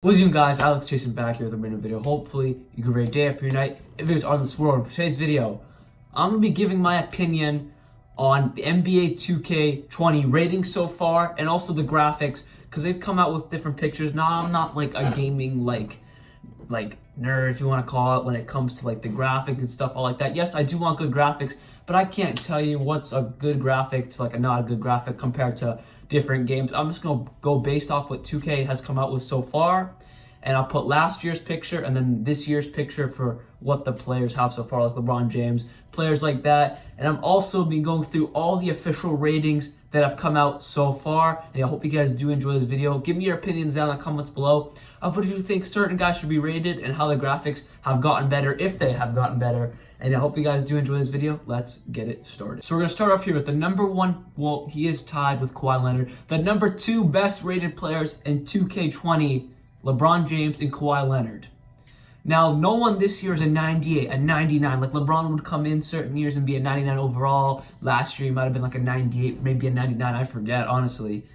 What's up, guys? Alex Jason back here with a brand new video. Hopefully, you have a great day after your night. If it's on this world, for today's video, I'm gonna be giving my opinion on the NBA 2K20 ratings so far, and also the graphics, because they've come out with different pictures. Now, I'm not like a gaming like nerd, if you want to call it, when it comes to like the graphics and stuff all like that. Yes, I do want good graphics, but I can't tell you what's a good graphic to like a not a good graphic compared to different games. I'm just gonna go based off what 2K has come out with so far, and I'll put last year's picture and then this year's picture for what the players have so far, like LeBron James, players like that. And I'm also be going through all the official ratings that have come out so far, and I hope you guys do enjoy this video. Give me your opinions down in the comments below of what you think certain guys should be rated and how the graphics have gotten better, if they have gotten better. And I hope you guys do enjoy this video. Let's get it started. So we're going to start off here with the number one. Well, he is tied with Kawhi Leonard. The number two best rated players in 2K20, LeBron James and Kawhi Leonard. Now, no one this year is a 98, a 99. Like LeBron would come in certain years and be a 99 overall. Last year, he might have been like a 98, maybe a 99. I forget, honestly.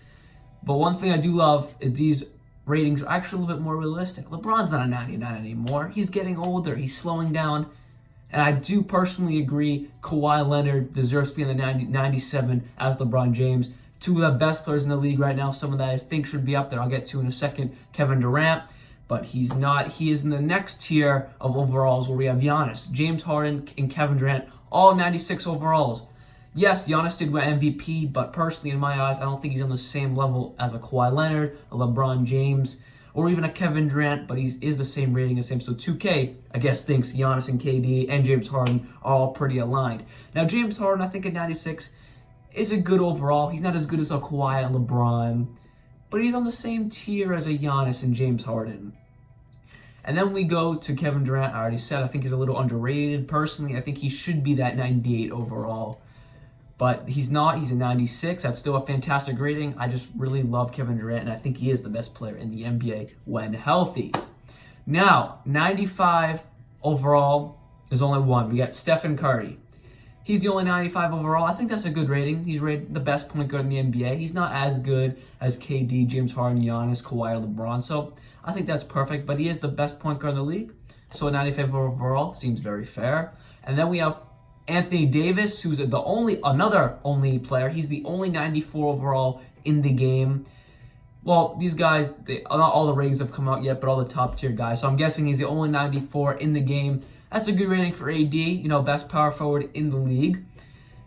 But one thing I do love is these ratings are actually a little bit more realistic. LeBron's not a 99 anymore. He's getting older. He's slowing down. And I do personally agree Kawhi Leonard deserves to be in the 97 as LeBron James. Two of the best players in the league right now. Someone that I think should be up there. I'll get to in a second, Kevin Durant. But he's not. He is in the next tier of overalls where we have Giannis, James Harden, and Kevin Durant, all 96 overalls. Yes, Giannis did win MVP, but personally, in my eyes, I don't think he's on the same level as a Kawhi Leonard, a LeBron James, or even a Kevin Durant, but he is the same rating as him. So 2K, I guess, thinks Giannis and KD and James Harden are all pretty aligned. Now, James Harden, I think at 96, is a good overall. He's not as good as a Kawhi and LeBron, but he's on the same tier as a Giannis and James Harden. And then we go to Kevin Durant. I already said I think he's a little underrated. Personally, I think he should be that 98 overall. But he's not. He's a 96. That's still a fantastic rating. I just really love Kevin Durant, and I think he is the best player in the NBA when healthy. Now, 95 overall is only one. We got Stephen Curry. He's the only 95 overall. I think that's a good rating. He's rated the best point guard in the NBA. He's not as good as KD, James Harden, Giannis, Kawhi, or LeBron. So I think that's perfect. But he is the best point guard in the league. So a 95 overall seems very fair. And then we have Anthony Davis, who's another only player. He's the only 94 overall in the game. Well, these guys, not all the ratings have come out yet, but all the top tier guys. So I'm guessing he's the only 94 in the game. That's a good rating for AD, best power forward in the league.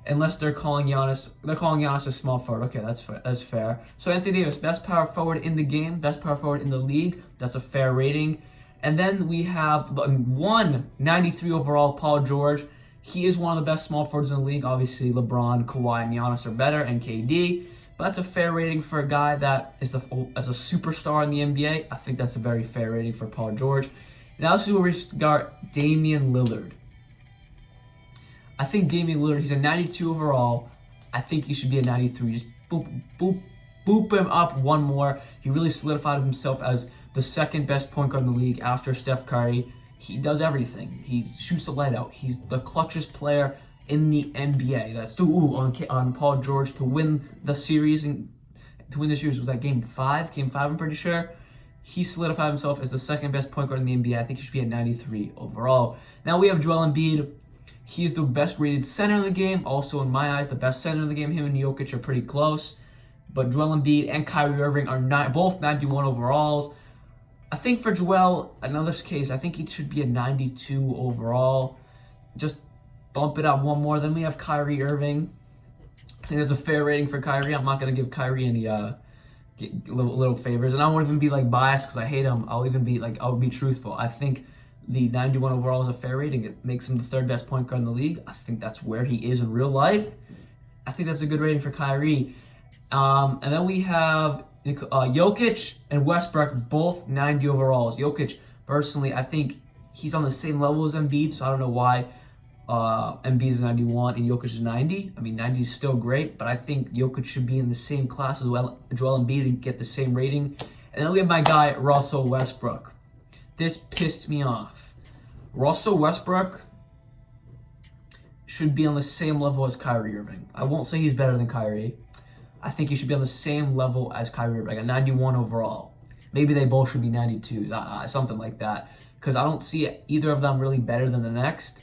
Unless they're calling Giannis a small forward. Okay, that's fair. So Anthony Davis, best power forward in the game, best power forward in the league. That's a fair rating. And then we have 193 overall, Paul George. He is one of the best small forwards in the league. Obviously, LeBron, Kawhi, and Giannis are better, and KD. But that's a fair rating for a guy that is as a superstar in the NBA. I think that's a very fair rating for Paul George. Now let's see where we start. Damian Lillard. I think Damian Lillard, he's a 92 overall. I think he should be a 93. Just boop him up one more. He really solidified himself as the second best point guard in the league after Steph Curry. He does everything. He shoots the light out. He's the clutchest player in the NBA. That's on Paul George to win the series. And to win the series was that game 5. Game 5, I'm pretty sure. He solidified himself as the second best point guard in the NBA. I think he should be at 93 overall. Now we have Joel Embiid. He's the best rated center in the game. Also, in my eyes, the best center in the game. Him and Jokic are pretty close. But Joel Embiid and Kyrie Irving are both 91 overalls. I think for Joel, another case, I think he should be a 92 overall. Just bump it up one more. Then we have Kyrie Irving. I think there's a fair rating for Kyrie. I'm not going to give Kyrie any little favors. And I won't even be biased because I hate him. I'll be truthful. I think the 91 overall is a fair rating. It makes him the third best point guard in the league. I think that's where he is in real life. I think that's a good rating for Kyrie. And then we have Jokic and Westbrook, both 90 overalls. Jokic, personally, I think he's on the same level as Embiid, so I don't know why Embiid is 91 and Jokic is 90. I mean, 90 is still great, but I think Jokic should be in the same class as Joel Embiid and get the same rating. And then we have my guy, Russell Westbrook. This pissed me off. Russell Westbrook should be on the same level as Kyrie Irving. I won't say he's better than Kyrie. I think he should be on the same level as Kyrie Irving, like a 91 overall. maybe they both should be 92s, something like that. Because I don't see either of them really better than the next.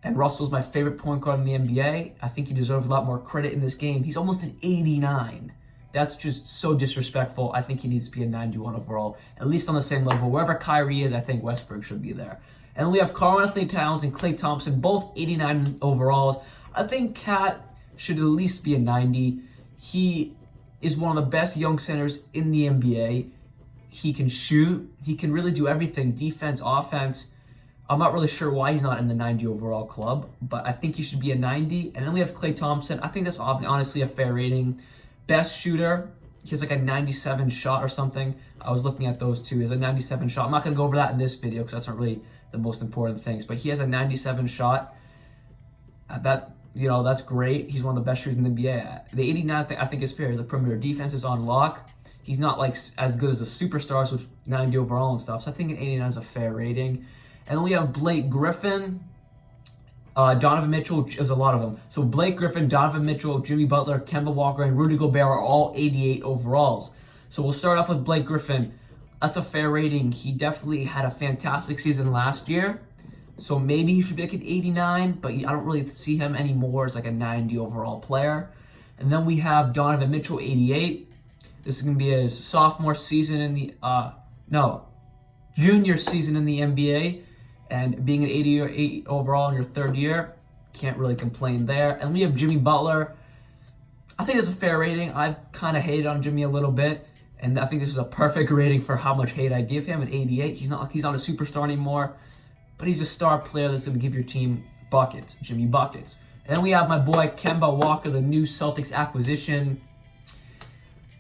And Russell's my favorite point guard in the NBA. I think he deserves a lot more credit in this game. He's almost an 89. That's just so disrespectful. I think he needs to be a 91 overall, at least on the same level. Wherever Kyrie is, I think Westbrook should be there. And we have Karl-Anthony Towns and Klay Thompson, both 89 overalls. I think Cat should at least be a 90. He is one of the best young centers in the NBA. He can shoot. He can really do everything, defense, offense. I'm not really sure why he's not in the 90 overall club, but I think he should be a 90. And then we have Klay Thompson. I think that's honestly a fair rating. Best shooter, he has like a 97 shot or something. I was looking at those two. He has a 97 shot. I'm not going to go over that in this video because that's not really the most important things. But he has a 97 shot. That's great. He's one of the best shooters in the NBA. The 89 I think is fair. The perimeter defense is on lock. He's not like as good as the superstars, which 90 overall and stuff. So I think an 89 is a fair rating. And then we have Blake Griffin, Donovan Mitchell. There's a lot of them. So Blake Griffin, Donovan Mitchell, Jimmy Butler, Kemba Walker, and Rudy Gobert are all 88 overalls. So we'll start off with Blake Griffin. That's a fair rating. He definitely had a fantastic season last year. So maybe he should be like an 89, but I don't really see him anymore as like a 90 overall player. And then we have Donovan Mitchell, 88. This is going to be his sophomore season in the, junior season in the NBA. And being an 88 overall in your third year, can't really complain there. And we have Jimmy Butler. I think that's a fair rating. I've kind of hated on Jimmy a little bit. And I think this is a perfect rating for how much hate I give him, an 88. He's not a superstar anymore. But he's a star player that's going to give your team buckets, Jimmy buckets. And then we have my boy Kemba Walker, the new Celtics acquisition.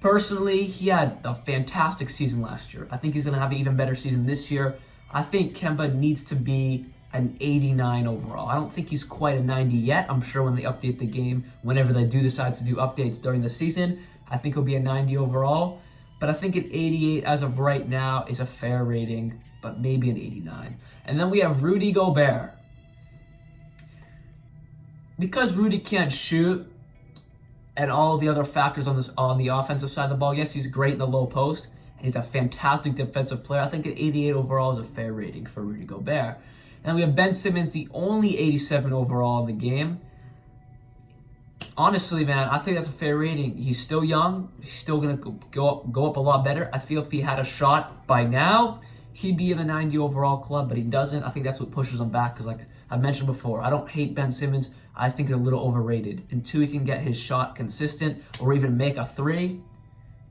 Personally, he had a fantastic season last year. I think he's going to have an even better season this year. I think Kemba needs to be an 89 overall. I don't think he's quite a 90 yet. I'm sure when they update the game, whenever they do decide to do updates during the season, I think he'll be a 90 overall. But I think an 88 as of right now is a fair rating, but maybe an 89. And then we have Rudy Gobert. Because Rudy can't shoot, and all the other factors on the offensive side of the ball, yes, he's great in the low post, and he's a fantastic defensive player. I think an 88 overall is a fair rating for Rudy Gobert. And we have Ben Simmons, the only 87 overall in the game. Honestly, man, I think that's a fair rating. He's still young. He's still going to go up a lot better. I feel if he had a shot by now, he'd be in the 90 overall club, but he doesn't. I think that's what pushes him back because, like I've mentioned before, I don't hate Ben Simmons. I think he's a little overrated. Until he can get his shot consistent or even make a three,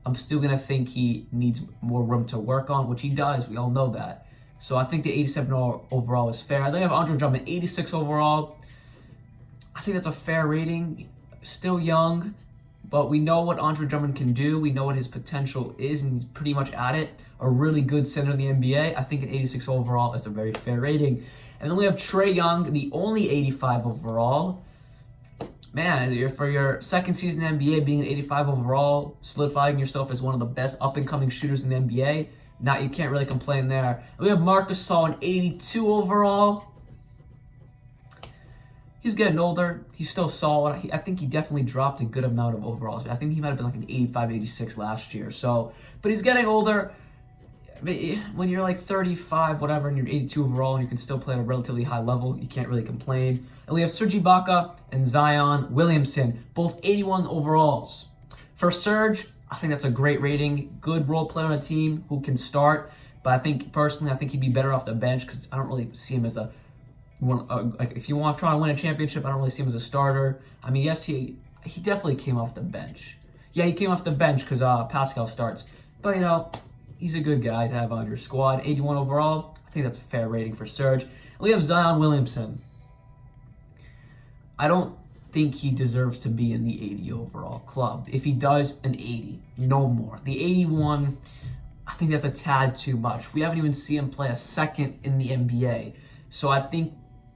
I'm still going to think he needs more room to work on, which he does. We all know that. So I think the 87 overall is fair. They have Andre Drummond, 86 overall. I think that's a fair rating. Still young, but we know what Andre Drummond can do. We know what his potential is, and he's pretty much at it. A really good center in the NBA. I think an 86 overall is a very fair rating. And then we have Trae Young, the only 85 overall. Man, for your second season in the NBA, being an 85 overall, solidifying yourself as one of the best up-and-coming shooters in the NBA. Now you can't really complain there. And we have Marc Gasol, an 82 overall. He's getting older. He's still solid. I think he definitely dropped a good amount of overalls. I think he might have been like an 85, 86 last year. So, but he's getting older. When you're like 35, whatever, and you're 82 overall, and you can still play at a relatively high level, you can't really complain. And we have Serge Ibaka and Zion Williamson, both 81 overalls. For Serge, I think that's a great rating. Good role player on a team who can start. But I think, personally, he'd be better off the bench because I don't really see him as like if you want to try to win a championship, I don't really see him as a starter. I mean, yes, he definitely came off the bench. Yeah, he came off the bench because Pascal starts. But, he's a good guy to have on your squad. 81 overall, I think that's a fair rating for Serge. And we have Zion Williamson. I don't think he deserves to be in the 80 overall club. If he does, an 80, no more. The 81, I think that's a tad too much. We haven't even seen him play a second in the NBA. So I think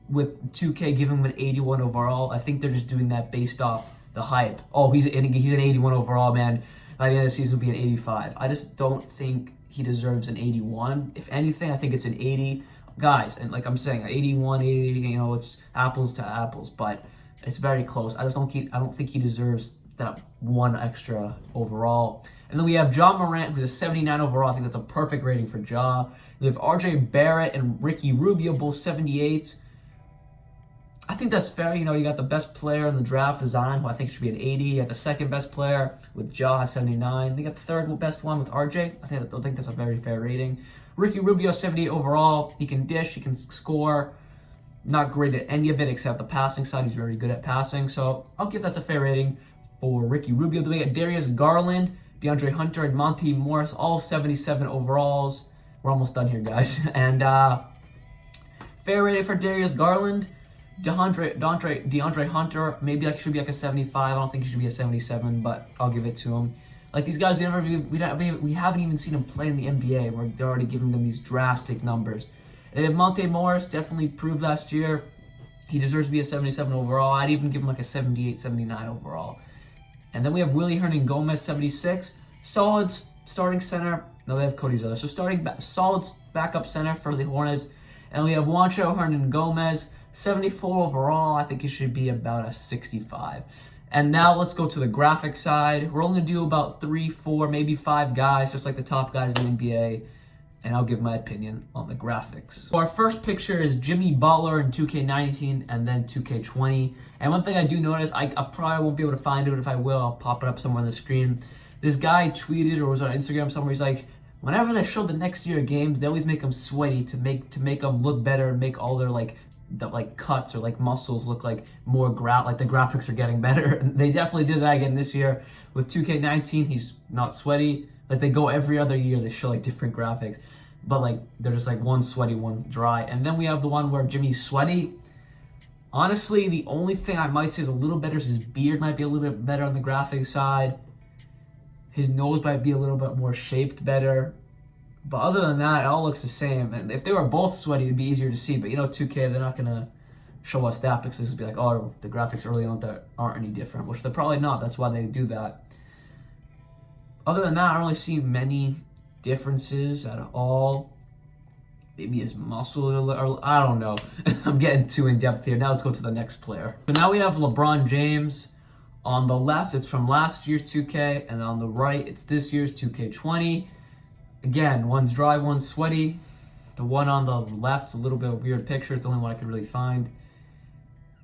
with 2K giving him an 81 overall, I think they're just doing that based off the hype. Oh, he's an 81 overall, man. By the end of the season, will be an 85. I just don't think he deserves an 81. If anything, I think it's an 80. Guys, and like I'm saying, 81, 80, it's apples to apples, but it's very close. I don't think he deserves that one extra overall. And then we have Ja Morant, who's a 79 overall. I think that's a perfect rating for Ja. We have RJ Barrett and Ricky Rubio, both 78s. I think that's fair. You know, you got the best player in the draft, Zion, who I think should be an 80. You got the second best player with Ja at 79. You got the third best one with RJ. I think that's a very fair rating. Ricky Rubio, 78 overall. He can dish, he can score. Not great at any of it except the passing side. He's very good at passing. So I'll give that a fair rating for Ricky Rubio. Then we got Darius Garland, DeAndre Hunter, and Monte Morris, all 77 overalls. We're almost done here, guys. And fair rating for Darius Garland. DeAndre Hunter, maybe should be like a 75. I don't think he should be a 77, but I'll give it to him. Like these guys, we haven't even seen them play in the NBA. Where they're already giving them these drastic numbers. And then Monte Morris definitely proved last year he deserves to be a 77 overall. I'd even give him like a 78, 79 overall. And then we have Willy Hernangomez, 76. Solid starting center. No, they have Cody Zeller. So solid backup center for the Hornets. And we have Juancho Hernangomez, 74 overall. I think he should be about a 65. And now let's go to the graphic side. We're only going to do about 3, 4, maybe 5 guys, just like the top guys in the NBA. And I'll give my opinion on the graphics. So our first picture is Jimmy Butler in 2K19 and then 2K20. And one thing I do notice, I probably won't be able to find it, but if I will, I'll pop it up somewhere on the screen. This guy tweeted or was on Instagram somewhere, he's like, whenever they show the next year of games, they always make them sweaty to make them look better and make all their cuts or muscles look like more like the graphics are getting better. And they definitely did that again this year with 2K19. He's not sweaty. Like they go every other year, they show different graphics, but they're just one sweaty, one dry. And then we have the one where Jimmy's sweaty. Honestly, the only thing I might say is a little better is his beard might be a little bit better on the graphic side. His nose might be a little bit more shaped better. But other than that, it all looks the same. And if they were both sweaty, it'd be easier to see. But 2K, they're not gonna show us that because this would be like, oh, the graphics early on that aren't any different, which they're probably not. That's why they do that. Other than that, I don't really see many differences at all. Maybe his muscle, or I don't know. I'm getting too in depth here. Now let's go to the next player. So now we have LeBron James. On the left, it's from last year's 2K, and on the right, it's this year's 2K20. Again, one's dry, one's sweaty. The one on the left's a little bit of a weird picture. It's the only one I could really find.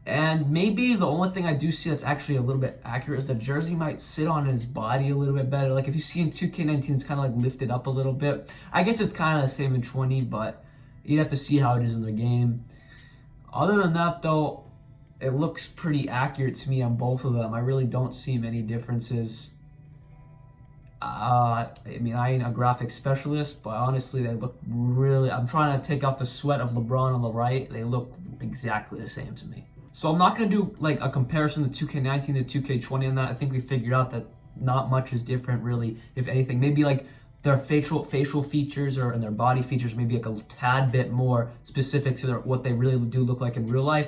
And maybe the only thing I do see that's actually a little bit accurate is the jersey might sit on his body a little bit better. Like if you see in 2K19, it's kind of lifted up a little bit. I guess it's kind of the same in 20, but you'd have to see how it is in the game. Other than that, though, it looks pretty accurate to me on both of them. I really don't see many differences. I ain't a graphics specialist, but honestly, they look really... I'm trying to take out the sweat of LeBron on the right. They look exactly the same to me. So I'm not going to do a comparison to 2K19 to 2K20 on that. I think we figured out that not much is different really, if anything. Maybe their facial features and their body features maybe a tad bit more specific to what they really do look like in real life.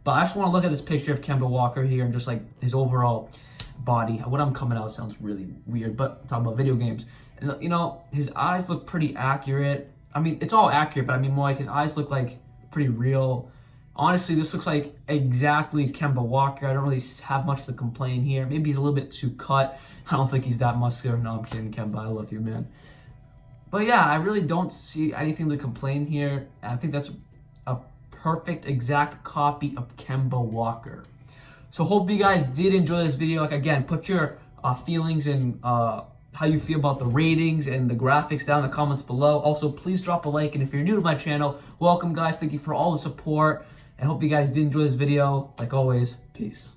But I just want to look at this picture of Kemba Walker here and just his overall body. What I'm coming out sounds really weird, but talking about video games. And his eyes look pretty accurate. I mean, it's all accurate, but more his eyes look pretty real. Honestly, this looks like exactly Kemba Walker. I don't really have much to complain here. Maybe he's a little bit too cut. I don't think he's that muscular. No, I'm kidding, Kemba. I love you, man. But yeah, I really don't see anything to complain here. I think that's a perfect, exact copy of Kemba Walker. So hope you guys did enjoy this video. Again, put your feelings and how you feel about the ratings and the graphics down in the comments below. Also, please drop a like. And if you're new to my channel, welcome, guys. Thank you for all the support. I hope you guys did enjoy this video. Like always, peace.